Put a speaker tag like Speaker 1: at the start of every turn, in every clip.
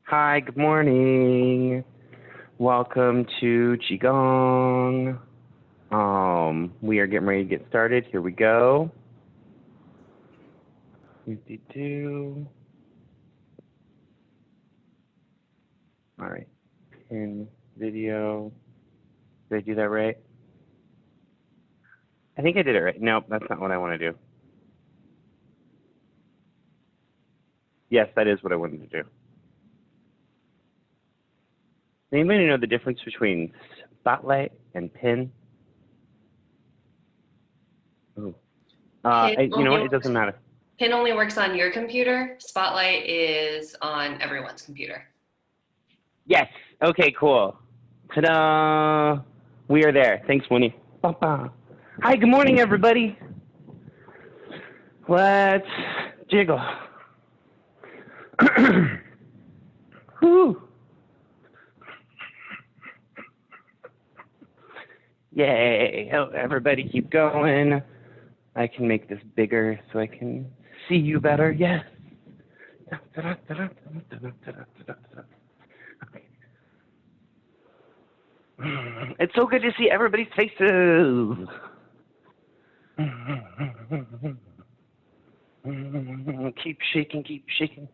Speaker 1: Hi, good morning. Welcome to Qigong. We are getting ready to get started. Here we go. All right. Pin video. Did I do that right? I think I did it right. Nope, that's not what I want to do. Yes, that is what I wanted to do. Anybody know the difference between spotlight and pin? Ooh. You know what? It doesn't matter.
Speaker 2: Pin only works on your computer. Spotlight is on everyone's computer.
Speaker 1: Yes. Okay, cool. Ta-da! We are there. Thanks, Winnie. Ba-ba. Hi, good morning, everybody. Let's jiggle. Whew. Yay. Oh, everybody keep going. I can make this bigger so I can see you better. Yes. It's so good to see everybody's faces. Keep shaking, keep shaking.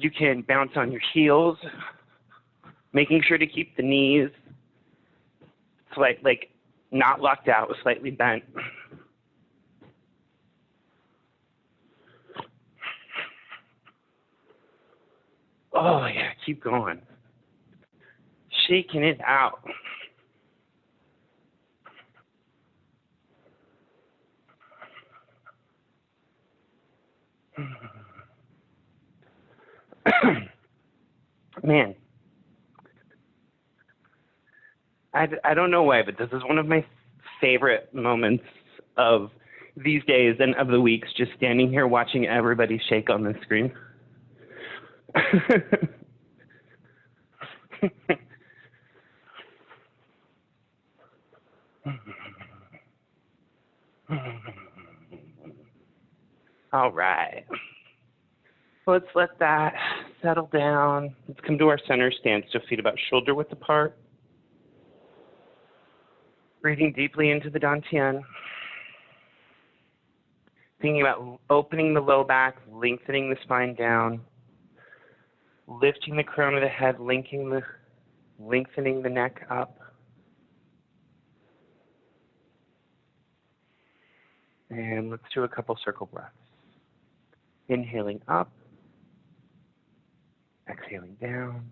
Speaker 1: You can bounce on your heels, making sure to keep the knees like not locked out, slightly bent. Oh yeah, keep going. Shaking it out. Man, I don't know why, but this is one of my favorite moments of these days and of the weeks, just standing here watching everybody shake on the screen. All right. Let's let that settle down. Let's come to our center stance, so feet about shoulder width apart. Breathing deeply into the dantian. Thinking about opening the low back, lengthening the spine down, lifting the crown of the head, lengthening the neck up. And let's do a couple circle breaths. Inhaling up, exhaling down.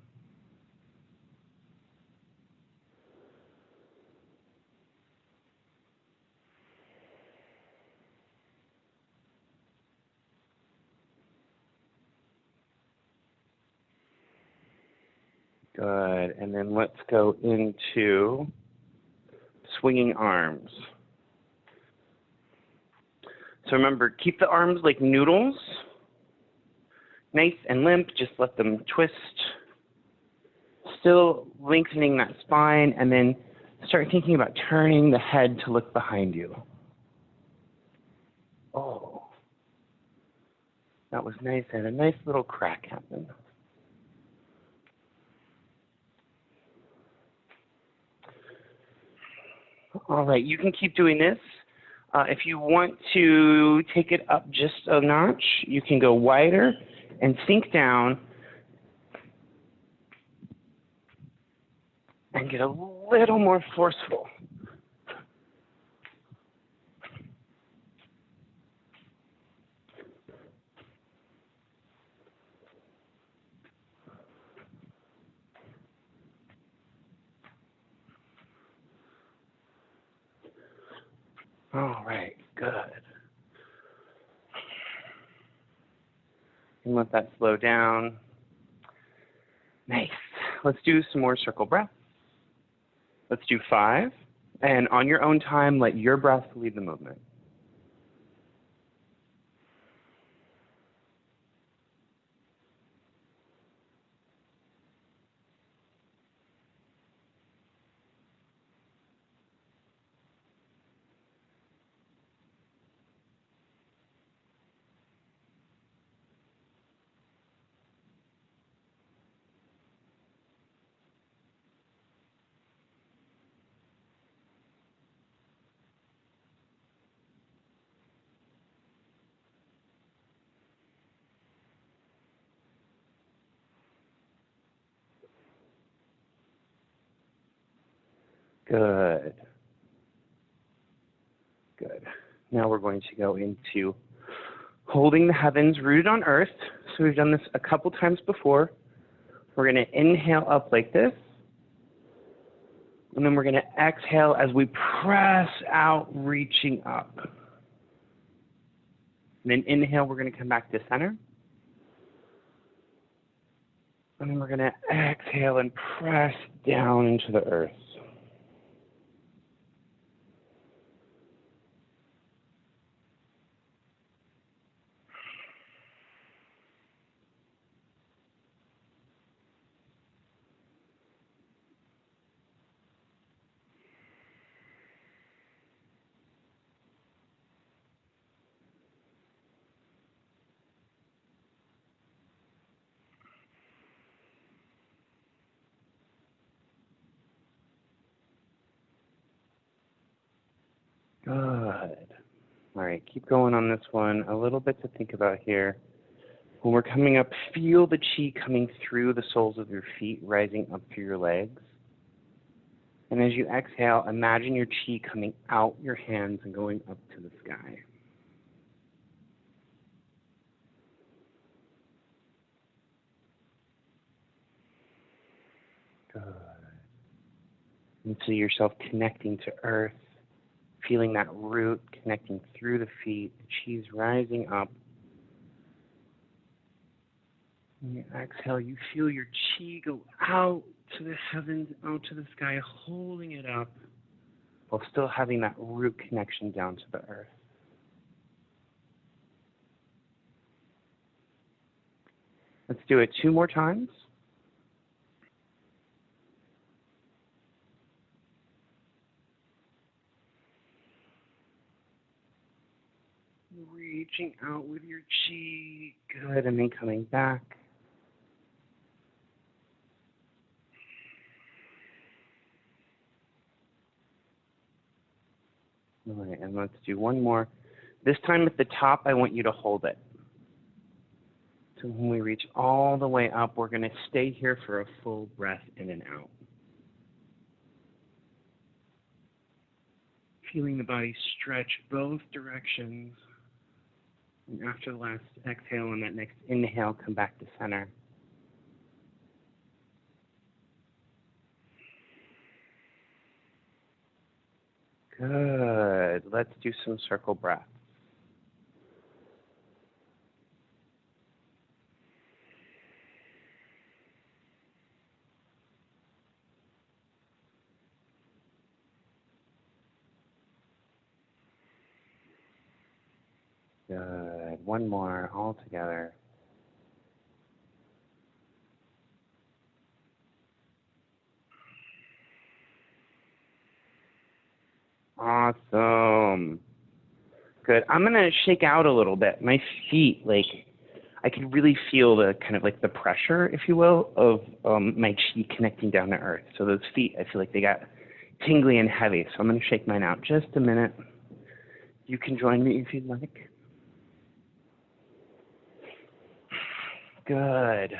Speaker 1: Good, and then let's go into swinging arms. So remember, keep the arms like noodles, nice and limp, just let them twist. Still lengthening that spine, and then start thinking about turning the head to look behind you. Oh, that was nice, and a nice little crack happened. All right, you can keep doing this. If you want to take it up just a notch, you can go wider and sink down and get a little more forceful. All right, good. And let that slow down. Nice. Let's do some more circle breaths. Let's do 5. And on your own time, let your breath lead the movement. Good. Good. Now we're going to go into holding the heavens rooted on earth. So we've done this a couple times before. We're going to inhale up like this. And then we're going to exhale as we press out, reaching up. And then inhale, we're going to come back to center. And then we're going to exhale and press down into the earth. Good. All right, keep going on this one. A little bit to think about here. When we're coming up, feel the chi coming through the soles of your feet, rising up through your legs. And as you exhale, imagine your chi coming out your hands and going up to the sky. Good. And see yourself connecting to earth, feeling that root connecting through the feet, the chi's rising up. When you exhale, you feel your chi go out to the heavens, out to the sky, holding it up while still having that root connection down to the earth. Let's do it 2 more times. Reaching out with your chi. Good, and then coming back. All right, and let's do one more. This time at the top, I want you to hold it. So when we reach all the way up, we're going to stay here for a full breath in and out. Feeling the body stretch both directions. And after the last exhale and that next inhale, come back to center. Good. Let's do some circle breaths. Good. One more, all together. Awesome. Good. I'm going to shake out a little bit. My feet, I can really feel the kind of the pressure, if you will, of my chi connecting down to earth. So those feet, I feel like they got tingly and heavy. So I'm going to shake mine out just a minute. You can join me if you'd like. Good.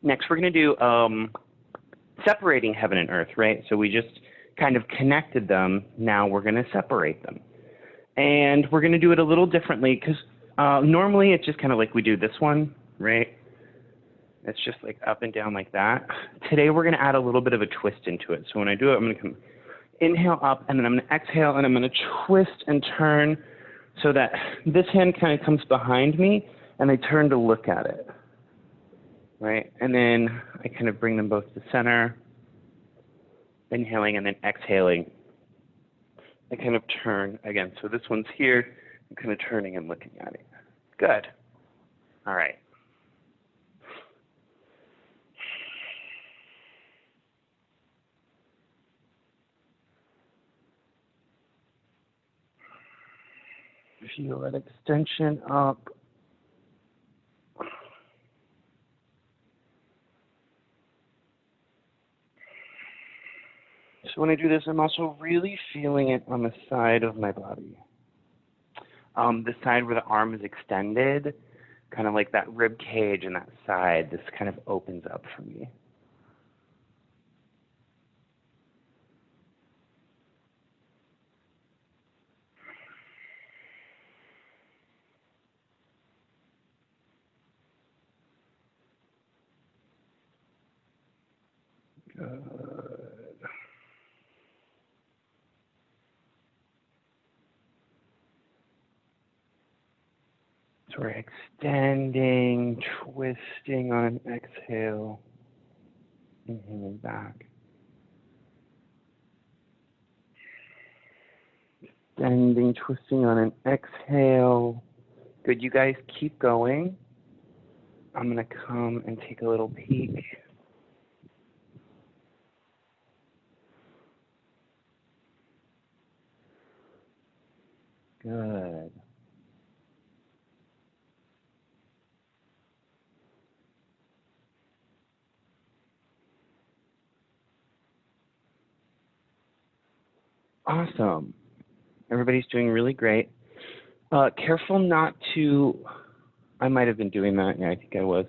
Speaker 1: Next, we're going to do separating heaven and earth, right? So we just kind of connected them. Now we're going to separate them. And we're going to do it a little differently because normally it's just kind of like we do this one, right? It's just up and down like that. Today we're going to add a little bit of a twist into it. So when I do it, I'm going to come inhale up, and then I'm going to exhale, and I'm going to twist and turn so that this hand kind of comes behind me, and I turn to look at it, right? And then I kind of bring them both to center, inhaling and then exhaling. I kind of turn again. So this one's here. I'm kind of turning and looking at it. Good. All right. Feel that extension up. So when I do this, I'm also really feeling it on the side of my body. The side where the arm is extended, kind of like that rib cage and that side, this kind of opens up for me. Good. So we're extending, twisting on an exhale, inhaling back. Extending, twisting on an exhale. Good, you guys keep going. I'm going to come and take a little peek. Good. Awesome. Everybody's doing really great. Careful not to, I might have been doing that. Yeah, I think I was.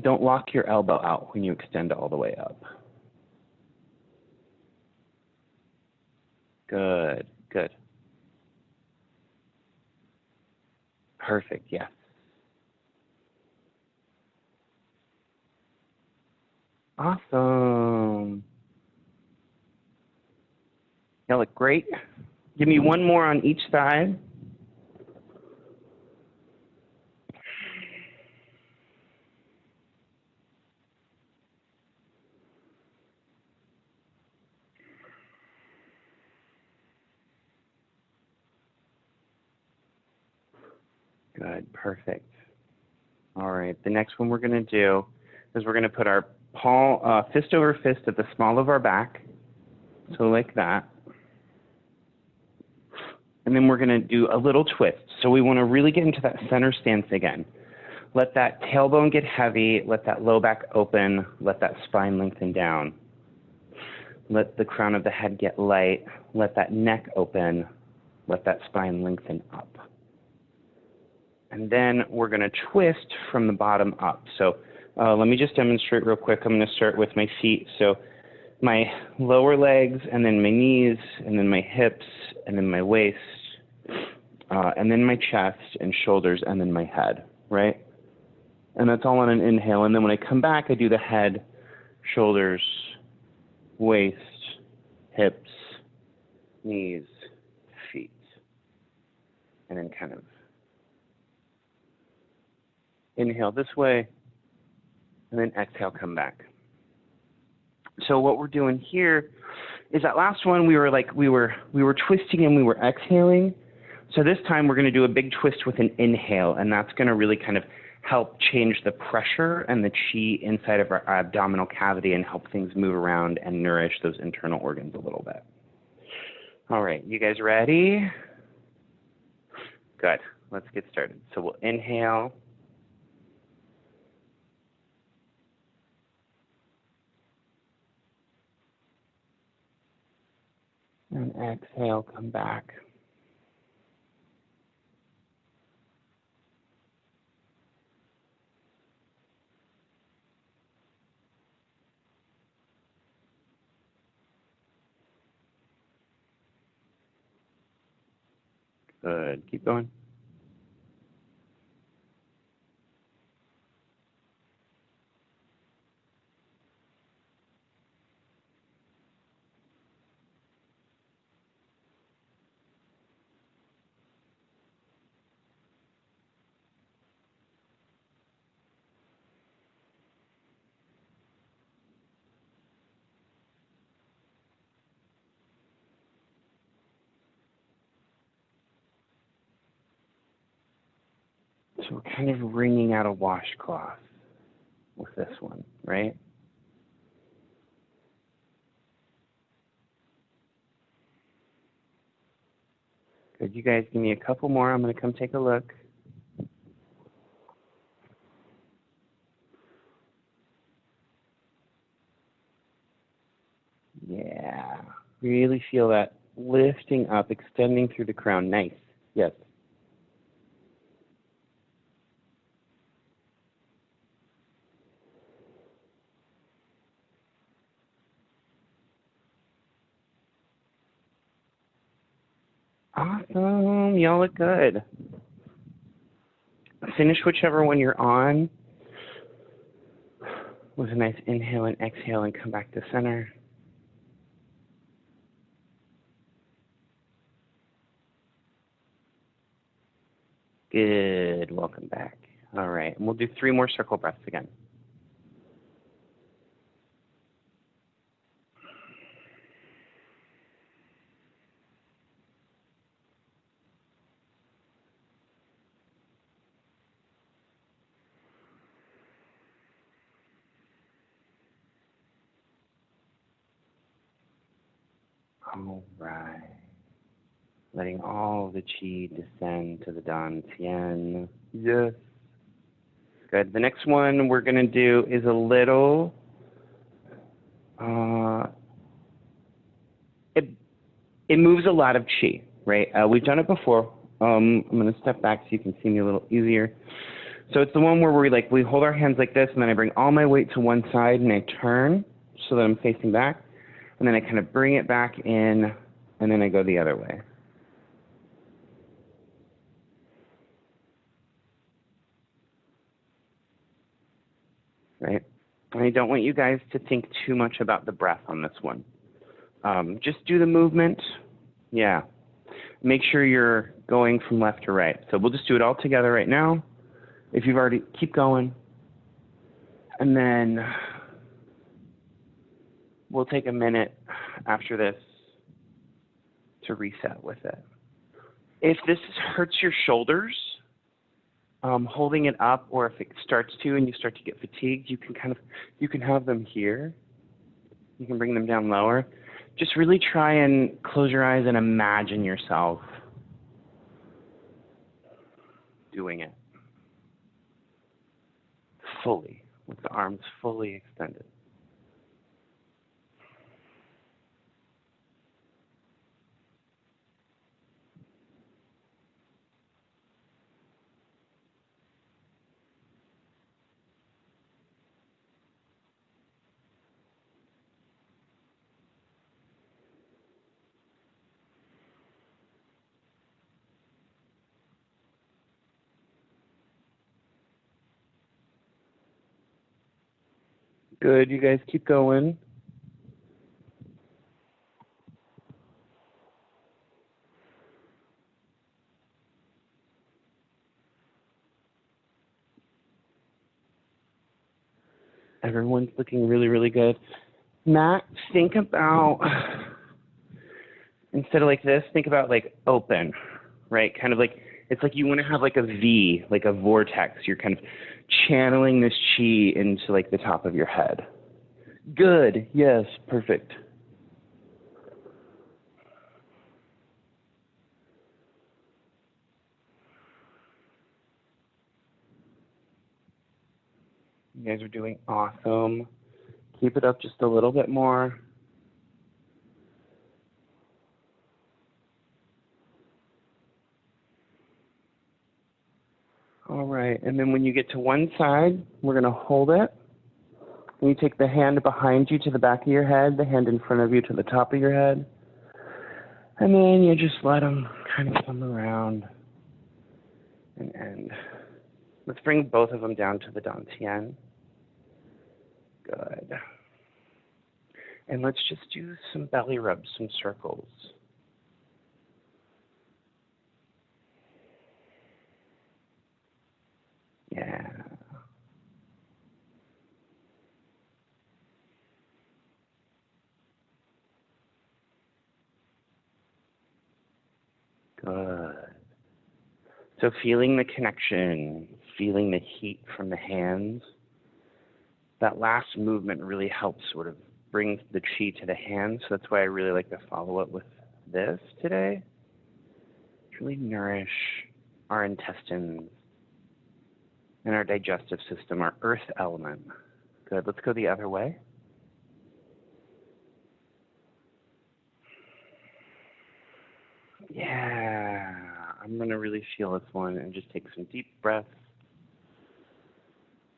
Speaker 1: Don't lock your elbow out when you extend all the way up. Good, good. Perfect, yes. Awesome. Y'all look great. Give me one more on each side. Good, perfect. All right, the next one we're going to do is we're going to put our fist over fist at the small of our back, so like that. And then we're going to do a little twist. So we want to really get into that center stance again. Let that tailbone get heavy, let that low back open, let that spine lengthen down. Let the crown of the head get light, let that neck open, let that spine lengthen up. And then we're going to twist from the bottom up. So let me just demonstrate real quick. I'm going to start with my feet. So my lower legs, and then my knees, and then my hips, and then my waist, and then my chest and shoulders, and then my head, right? And that's all on an inhale. And then when I come back, I do the head, shoulders, waist, hips, knees, feet, and then kind of inhale this way, and then exhale, come back. So what we're doing here is that last one we were twisting and we were exhaling. So this time we're going to do a big twist with an inhale, and that's going to really kind of help change the pressure and the chi inside of our abdominal cavity and help things move around and nourish those internal organs a little bit. All right, you guys ready? Good. Let's get started. So we'll inhale. And exhale, come back. Good. Keep going. So we're kind of wringing out a washcloth with this one, right? Good. You guys give me a couple more. I'm going to come take a look. Yeah. Really feel that lifting up, extending through the crown. Nice. Yes. Awesome. Y'all look good. Finish whichever one you're on. with a nice inhale and exhale and come back to center. Good. Welcome back. All right. And we'll do 3 more circle breaths again. All right. Letting all the chi descend to the dantian. Yes. Good. The next one we're going to do is a little, it moves a lot of chi, right? We've done it before. I'm going to step back so you can see me a little easier. So it's the one where we hold our hands like this, and then I bring all my weight to one side, and I turn so that I'm facing back, and then I kind of bring it back in, and then I go the other way. Right? And I don't want you guys to think too much about the breath on this one. Just do the movement. Yeah. Make sure you're going from left to right. So we'll just do it all together right now. If you've already, keep going. And then we'll take a minute after this to reset with it. If this hurts your shoulders, holding it up, or if it starts to and you start to get fatigued, you can have them here. You can bring them down lower. Just really try and close your eyes and imagine yourself doing it fully, with the arms fully extended. Good, you guys keep going. Everyone's looking really, really good. Matt, think about, instead of like this, think about like open, right? Kind of like, it's like you want to have like a V, like a vortex. You're kind of channeling this chi into like the top of your head. Good, yes, perfect. You guys are doing awesome. Keep it up just a little bit more. All right, and then when you get to one side, we're going to hold it. And you take the hand behind you to the back of your head, the hand in front of you to the top of your head. And then you just let them kind of come around and end. Let's bring both of them down to the dantian. Good. And let's just do some belly rubs, some circles. Yeah. Good. So feeling the connection, feeling the heat from the hands, that last movement really helps sort of bring the chi to the hands. So that's why I really like to follow up with this today. Really nourish our intestines and our digestive system, our earth element. Good. Let's go the other way. Yeah. I'm going to really feel this one and just take some deep breaths.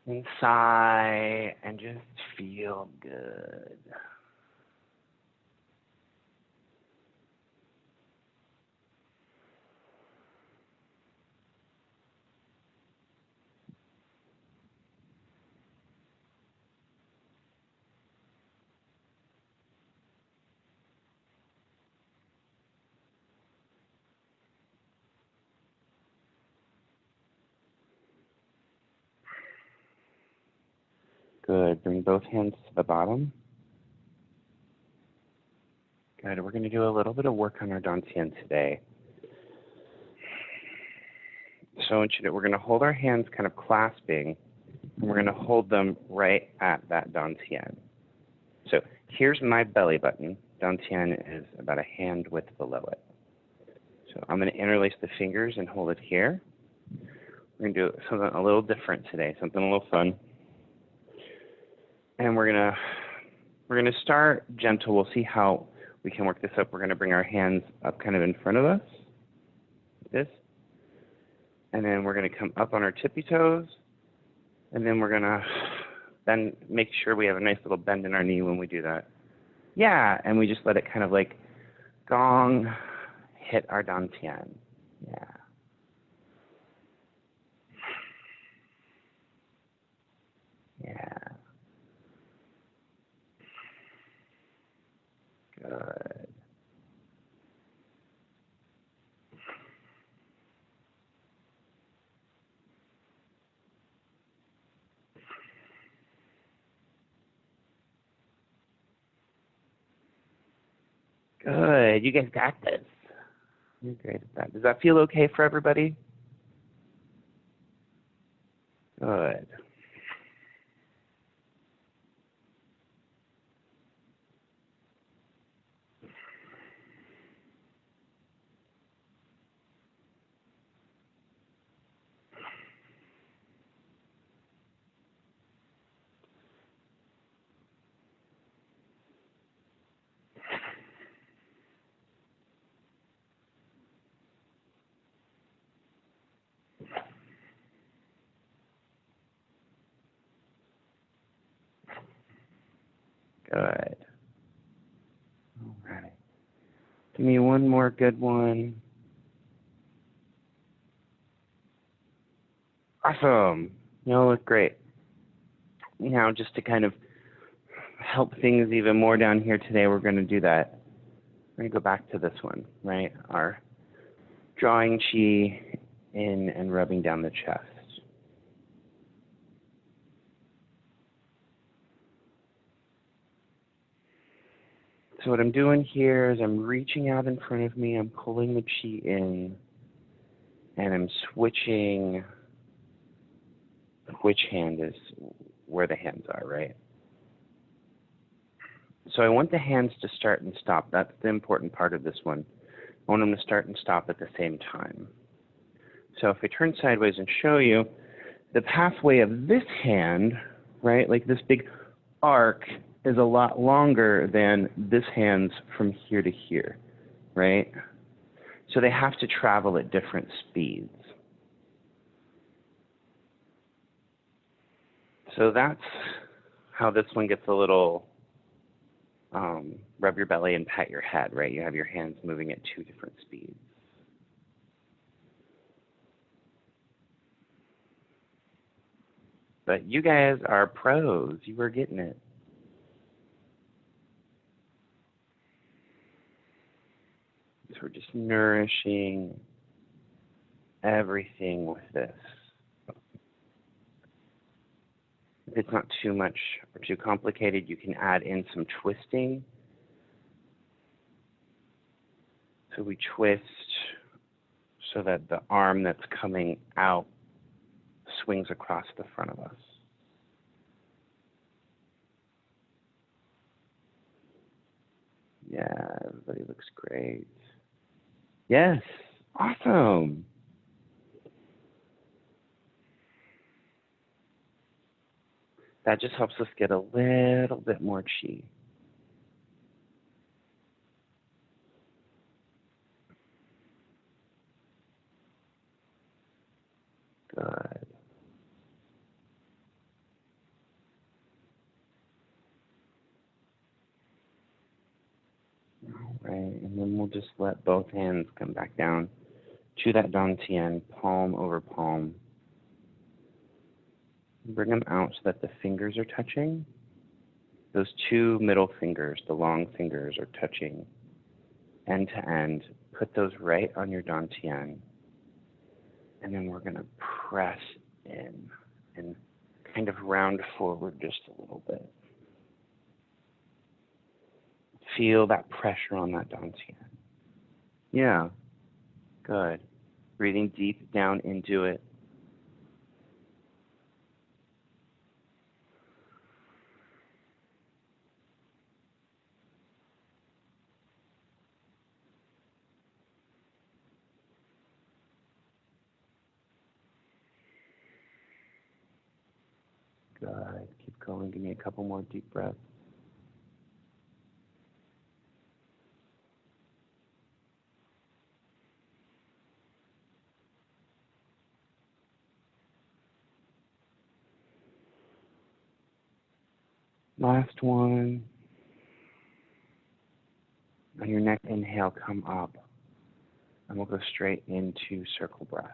Speaker 1: And sigh and just feel good. Good. Bring both hands to the bottom. Good. We're going to do a little bit of work on our dantian today. So I want you to, we're going to hold our hands kind of clasping, and we're going to hold them right at that dantian. So here's my belly button. Dantian is about a hand width below it. So I'm going to interlace the fingers and hold it here. We're going to do something a little different today, something a little fun. And we're going to start gentle. We'll see how we can work this up. We're going to bring our hands up kind of in front of us, like this. And then we're going to come up on our tippy toes. And then we're going to bend, make sure we have a nice little bend in our knee when we do that. Yeah, and we just let it kind of like gong hit our dantian. Yeah. Yeah. Good. Good. You guys got this. You're great at that. Does that feel okay for everybody? Good. Good. All right. Give me one more good one. Awesome. You all look great. Now, just to kind of help things even more down here today, we're going to do that. We're going to go back to this one, right? Our drawing chi in and rubbing down the chest. So what I'm doing here is I'm reaching out in front of me, I'm pulling the chi in, and I'm switching which hand is where the hands are, right? So I want the hands to start and stop. That's the important part of this one. I want them to start and stop at the same time. So if I turn sideways and show you, the pathway of this hand, right, like this big arc, is a lot longer than this hand's from here to here, right? So they have to travel at different speeds. So that's how this one gets a little rub your belly and pat your head, right? You have your hands moving at two different speeds. But you guys are pros. You were getting it. So we're just nourishing everything with this. If it's not too much or too complicated, you can add in some twisting. So we twist so that the arm that's coming out swings across the front of us. Yeah, everybody looks great. Yes, awesome. That just helps us get a little bit more chi. Good. All right, and then we'll just let both hands come back down to that dantian, palm over palm. Bring them out so that the fingers are touching. Those two middle fingers, the long fingers, are touching end to end. Put those right on your dantian. And then we're going to press in and kind of round forward just a little bit. Feel that pressure on that dantian. Yeah, good. Breathing deep down into it. Good. Keep going. Give me a couple more deep breaths. Last one. On your next inhale, come up. And we'll go straight into circle breath.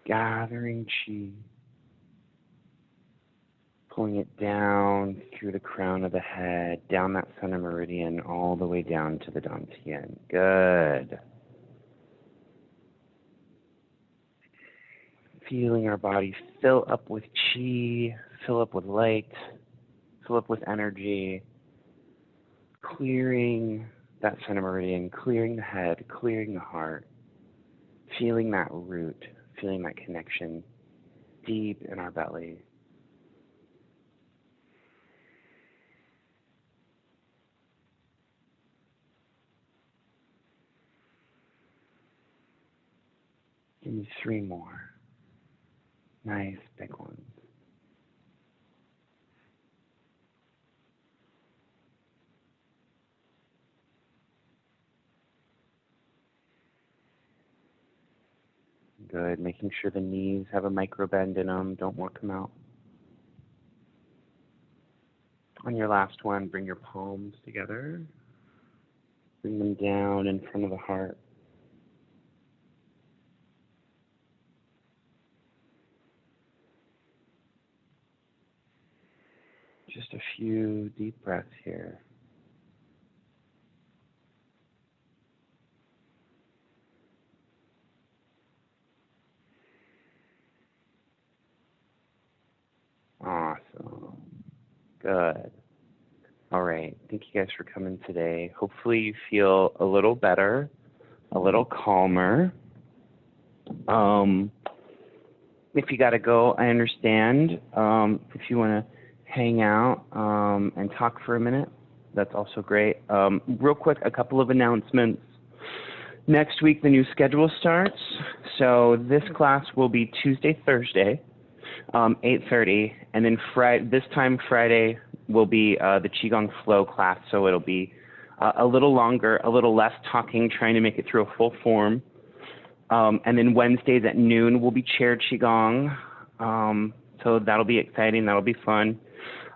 Speaker 1: Gathering chi. Pulling it down through the crown of the head, down that center meridian, all the way down to the dantian. Good. Feeling our body fill up with chi, fill up with light, fill up with energy, clearing that center meridian, clearing the head, clearing the heart, feeling that root, feeling that connection deep in our belly. Give me 3 more. Nice big ones. Good. Making sure the knees have a micro bend in them. Don't walk them out. On your last one, bring your palms together. Bring them down in front of the heart. Just a few deep breaths here. Awesome. Good. All right. Thank you guys for coming today. Hopefully you feel a little better, a little calmer. If you got to go, I understand. If you want to hang out and talk for a minute, that's also great. Real quick, a couple of announcements. Next week, the new schedule starts. So this class will be Tuesday, Thursday, 8:30, and then this time Friday will be the Qigong flow class. So it'll be a little longer, a little less talking, trying to make it through a full form. And then Wednesdays at noon will be chair Qigong. So that'll be exciting. That'll be fun.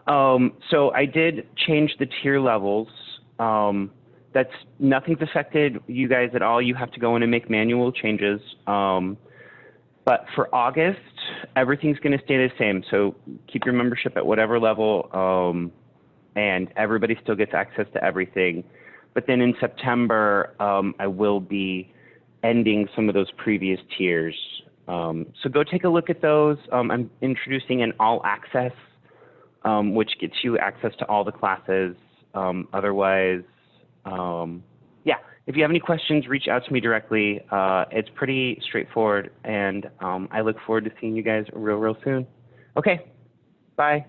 Speaker 1: So I did change the tier levels. Nothing's affected you guys at all. You have to go in and make manual changes. But for August, everything's going to stay the same. So keep your membership at whatever level, and everybody still gets access to everything. But then in September, I will be ending some of those previous tiers. So go take a look at those. I'm introducing an all access, which gets you access to all the classes. Otherwise, yeah, if you have any questions, reach out to me directly. It's pretty straightforward, and I look forward to seeing you guys real soon. Okay, bye.